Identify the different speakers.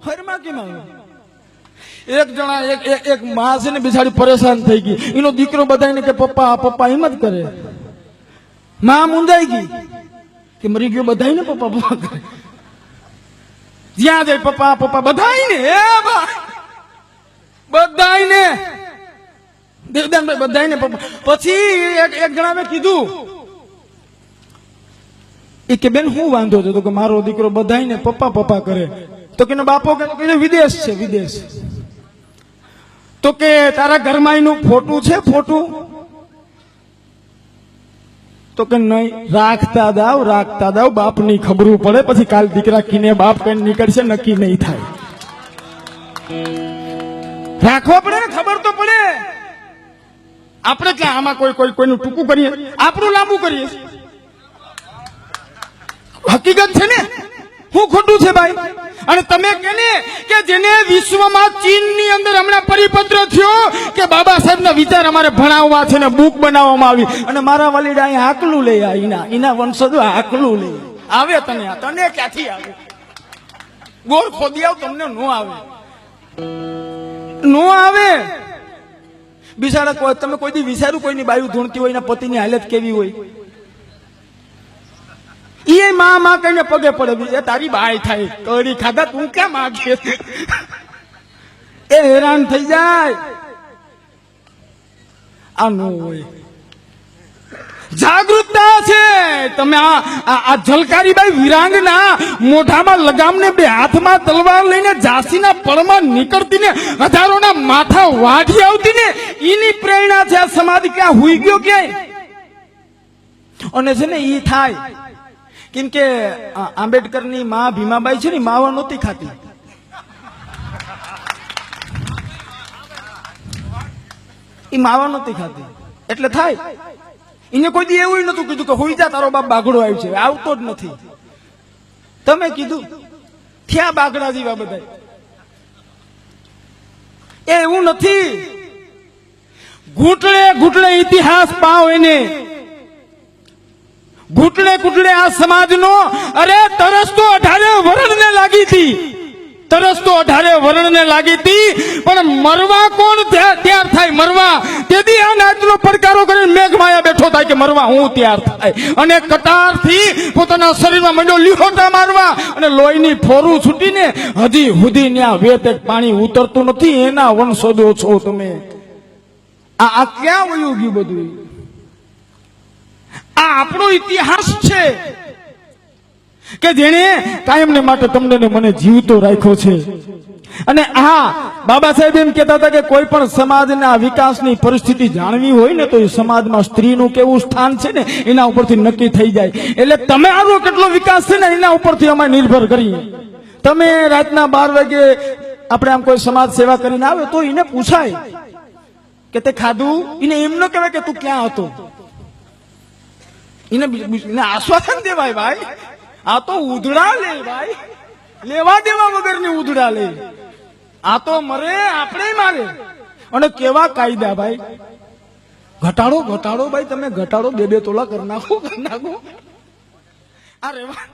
Speaker 1: ફરમાં કેમ આવે? એક જણા એક માં છે ને બિચારી પરેશાન થઈ ગઈ, એનો દીકરો બધાને કે પપ્પા પપ્પા એમ જ કરે. માં મુંજાઈ ગઈ કે મરી ગયો, બધાને પપ્પા પપ્પા કરે. જ્યાં જાય પપ્પા પપ્પા બધાને, બધાને દેવદાનભાઈ બધાને પપ્પા. પછી એક જણાએ કીધું એ કે બેન હું વાંધો છે? તો કે મારો દીકરો બધાને પપ્પા પપ્પા કરે. તો કે બાપો કે વિદેશ છે, વિદેશ. તો કે તારા ઘરમાં એનું ફોટું છે, ફોટું? તો કે નહીં. રાખતા દાવ બાપની ખબરું પડે, પછી કાલ દીકરા કીને બાપ કઈ નીકળશે નક્કી નહીં થાય. રાખવા પડે ને, ખબર તો પડે. આપણે ક્યાં આમાં કોઈનું ટૂંકું કરીએ, આપણું લાંબુ કરીએ. હકીકત છે ને, શું ખોટું છે ભાઈ? અને તમે કે જેને વિશ્વમાં ચીનની અંદર હમણાં પરિપત્ર થયો કે બાબા સાહેબના વિચાર અમારે ભણાવવા છે ને બુક બનાવવામાં આવી, અને મારા વલીડા અહીંયા આકલું લઈ એના વંશજો આકલું લઈ આવે. તને ક્યાંથી આવે? ગોળ ખોદી આવ, તમને નો આવે. બિચારા તમે કોઈ દી વિચાર્યું કોઈની બાયું ધૂણતી હોય, એના પતિની હાલત કેવી હોય? એ માં કઈને પગે પડે, તારી બાય થાય, કડી ખાધા તું ક્યાં માગે? એ હેરાન થઈ જાય. આ નો હોય. જાગૃતતા છે. તમે આ ઝલકારીબાઈ વિરાંગના મોઢામાં લગામને, બે હાથમાં તલવાર લઈને ઝાંસીના પળમાં નીકળતી ને હજારોના માથા વાઢી આવતી ને, એની પ્રેરણા છે આ સમાધિ. ક્યાં હુઈ ગયો ક્યાંય? અને છે ને ઈ થાય કેમ કે આંબેડકરની માં ભીમાબાઈ છે ને, માવા નહોતી ખાતી. એ માવા નહોતી ખાતી એટલે થાય. એને કોઈ દી એવું નતું કીધું કે હોઈ જા, તારો બાપ બાગડો આવ્યો છે. આવતો જ નથી. તમે કીધું થયા બાગડા જેવા બધા. એવું નથી. ઘૂંટડે ઘૂંટડે ઇતિહાસ પાવ એને, ઘૂંટડે ઘૂંટડે આ સમાજનો. અરે તરસ તો 18 વર્ણને લાગી હતી, પણ મરવા કોણ તૈયાર થાય? મરવા તેથી આ નાચનો પડકારો કરીને મેઘમાયા બેઠો થાય કે મરવા હું તૈયાર થાય, અને કટારથી પોતાના શરીરમાં મંડ્યો લીહોટા મારવા, અને લોહીની ફોરું છૂટીને હજી સુધી ત્યાં વેત પાણી ઉતરતું નથી. એના વંશજો છો તમે. આ ક્યાં વયું ગયું બધું? આ આપણો ઇતિહાસ છે કે જેને કાયમને માટે તમને ને મને જીવતો રાખ્યો છે. અને બાબા સાહેબ એમ કહેતા હતા કે કોઈ પણ સમાજના વિકાસની પરિસ્થિતિ જાણવી હોય ને તો એ સમાજમાં સ્ત્રીનું કેવું સ્થાન છે ને એના ઉપરથી નક્કી થઈ જાય. એટલે તમે આનો કેટલો વિકાસ છે ને એના ઉપરથી અમે નિર્ભર કરીએ. તમે રાતના 12 વાગે આપણે આમ કોઈ સમાજ સેવા કરીને આવે તો એને પૂછાય કે તે ખાધું? એને એમ ન કહેવાય કે તું ક્યાં હતો. એને આશ્વાસન દેવાય ભાઈ. આ તો ઉધડા લે ભાઈ, લેવા દેવા વગરની ઉધડા લે. આ તો મરે, આપણે મારે. અને કેવા કાયદા ભાઈ! ઘટાડો ભાઈ, તમે ઘટાડો 2-2 તોલા કરી નાખો. આ રેવા